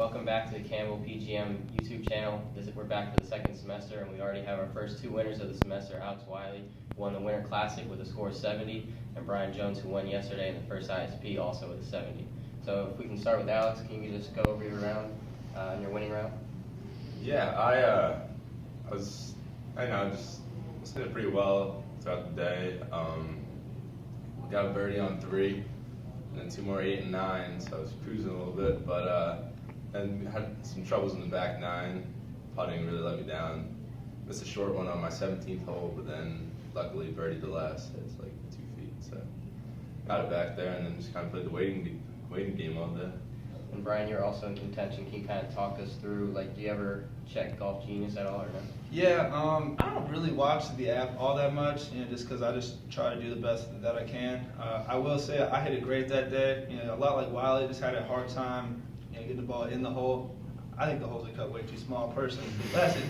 welcome back to the Campbell PGM YouTube channel. We're back for the second semester, and we already have our first two winners of the semester. Alex Wiley won the Winter Classic with a score of 70, and Brian Jones, who won yesterday in the first ISP, also with a 70. So if we can start with Alex, can you just go over your round, your winning round? Yeah, I was hitting pretty well throughout the day. Got a birdie on 3, and then 2 more 8 and 9, so I was cruising a little bit, but and had some troubles in the back 9. Putting really let me down. Missed a short one on my 17th hole, but then luckily birdied the last. It's like 2 feet, so got it back there, and then just kind of played the waiting game all day. And Brian, you're also in contention. Can you kind of talk us through, like, do you ever check Golf Genius at all or no? Yeah, I don't really watch the app all that much, just because I just try to do the best that I can. I will say I hit it great that day. A lot like Wiley, just had a hard time, getting the ball in the hole. I think the holes are cut way too small personally. That's it.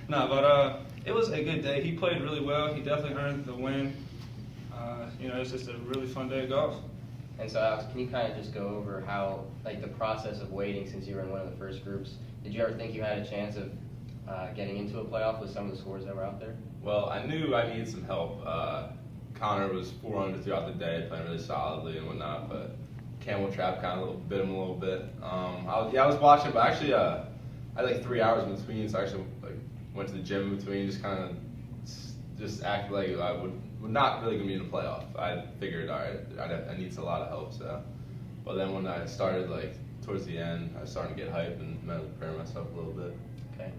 No, but it was a good day. He played really well. He definitely earned the win. It's just a really fun day of golf. And so, Alex, can you kind of just go over how, like, the process of waiting since you were in one of the first groups? Did you ever think you had a chance of getting into a playoff with some of the scores that were out there? Well, I knew I needed some help. Connor was 4 under throughout the day, playing really solidly and whatnot, but Camel Trap kind of bit him a little bit. I was watching, but actually I had like 3 hours in between, so I actually went to the gym in between, just acted like I would not really gonna be in a playoff. I figured, all right, I need a lot of help. So, but then when I started towards the end, I was starting to get hype and mentally prepare myself a little bit. Okay.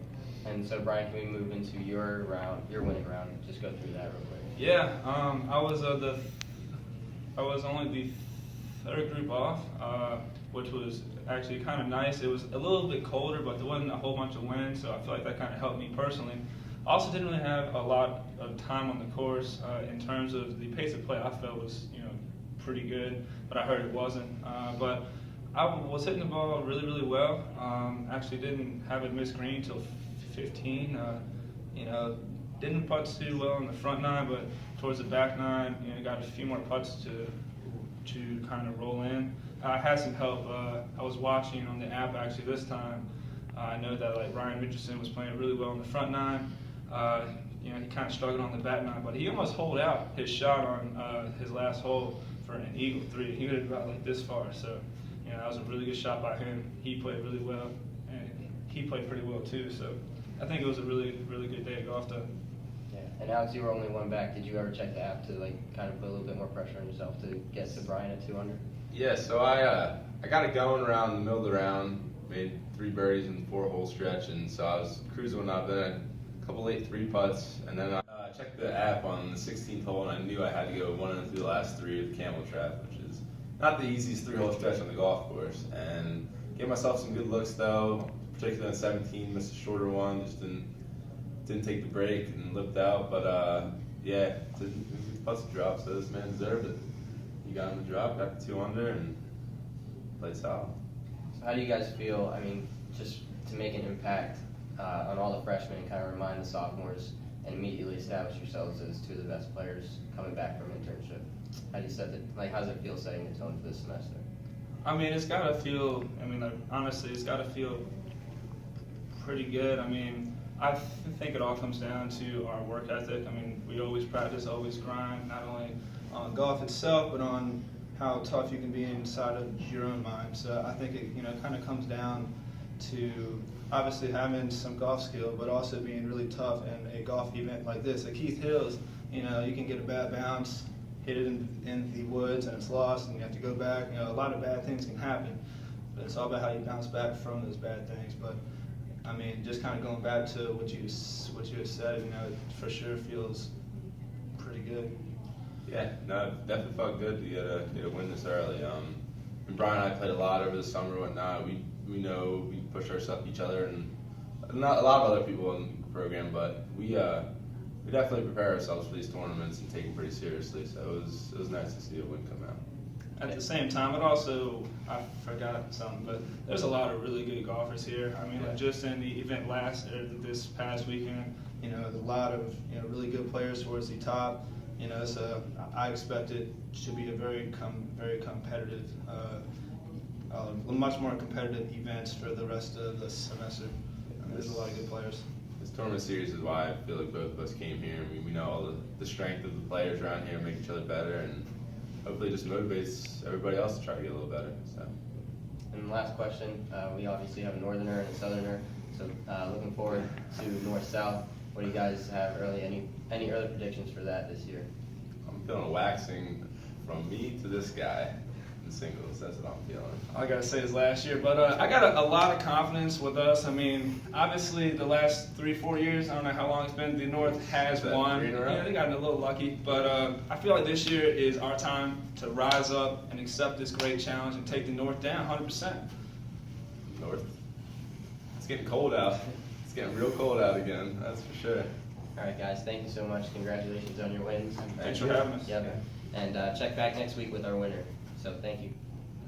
And so, Brian, can we move into your round, your winning round? Just go through that real quick. Yeah, I was only the third group off, which was actually kind of nice. It was a little bit colder, but there wasn't a whole bunch of wind, so I feel like that kind of helped me personally. Also, didn't really have a lot of time on the course in terms of the pace of play. I felt was pretty good, but I heard it wasn't. But I was hitting the ball really, really well. Actually, didn't have it miss green till 15. Didn't putt too well in the front 9, but towards the back 9, got a few more putts to kind of roll in. I had some help. I was watching on the app actually this time. I know that Ryan Richardson was playing really well in the front 9. He kind of struggled on the back 9, but he almost holed out his shot on his last hole for an eagle 3. He hit it about this far, so that was a really good shot by him. He played really well, and he played pretty well too. So I think it was a really, really good day of golf though. Yeah. And Alex, you were only one back. Did you ever check the app to kind of put a little bit more pressure on yourself to get to Brian at 2 under? Yeah, so I got it going around the middle of the round, made 3 birdies in the 4-hole stretch, and so I was cruising when I then a couple late 3 putts, and then I checked the app on the 16th hole, and I knew I had to go 1 under through the last 3 of the Camel Trap, which is not the easiest 3-hole stretch on the golf course, and gave myself some good looks though, particularly on 17, missed a shorter one, just didn't take the break and lipped out, but yeah, putts to drop, so this man deserved it. He got him the drop, got the 2 under, and played solid. So how do you guys feel, just to make an impact on all the freshmen and kind of remind the sophomores and immediately establish yourselves as 2 of the best players coming back from internship? How do you set how does it feel setting the tone for this semester? It's got to feel, honestly, it's got to feel pretty good. I think it all comes down to our work ethic. We always practice, always grind, not only on golf itself, but on how tough you can be inside of your own mind. So I think it kind of comes down to obviously having some golf skill, but also being really tough in a golf event like this. At Keith Hills, you can get a bad bounce, hit it in the woods, and it's lost, and you have to go back. A lot of bad things can happen, but it's all about how you bounce back from those bad things. But just kind of going back to what you had said, it for sure feels pretty good. Yeah, no, it definitely felt good to get a win this early. Brian and I played a lot over the summer and whatnot. We know we push each other, and not a lot of other people in the program, but we definitely prepare ourselves for these tournaments and take them pretty seriously. So it was nice to see a win come out. At the same time, I forgot something, but there's a lot of really good golfers here. Just in the event this past weekend, a lot of really good players towards the top. So I expect it to be a very competitive much more competitive events for the rest of the semester. And there's a lot of good players. This tournament series is why I feel like both of us came here. I mean, we know all the strength of the players around here, make each other better, and hopefully just motivates everybody else to try to get a little better. So. And the last question, we obviously have a northerner and a southerner, so looking forward to north-south. What do you guys have any early predictions for that this year? I'm feeling a waxing from me to this guy in singles. That's what I'm feeling. All I gotta say is last year, but I got a lot of confidence with us. I mean, obviously the last 3-4 years, I don't know how long it's been, the North has won. 3 in a row? Yeah, they got a little lucky, but I feel like this year is our time to rise up and accept this great challenge and take the North down 100%. North. It's getting cold out. It's getting real cold out again. That's for sure. All right, guys, thank you so much. Congratulations on your wins. Thanks for having us. Yep. And check back next week with our winner. So thank you.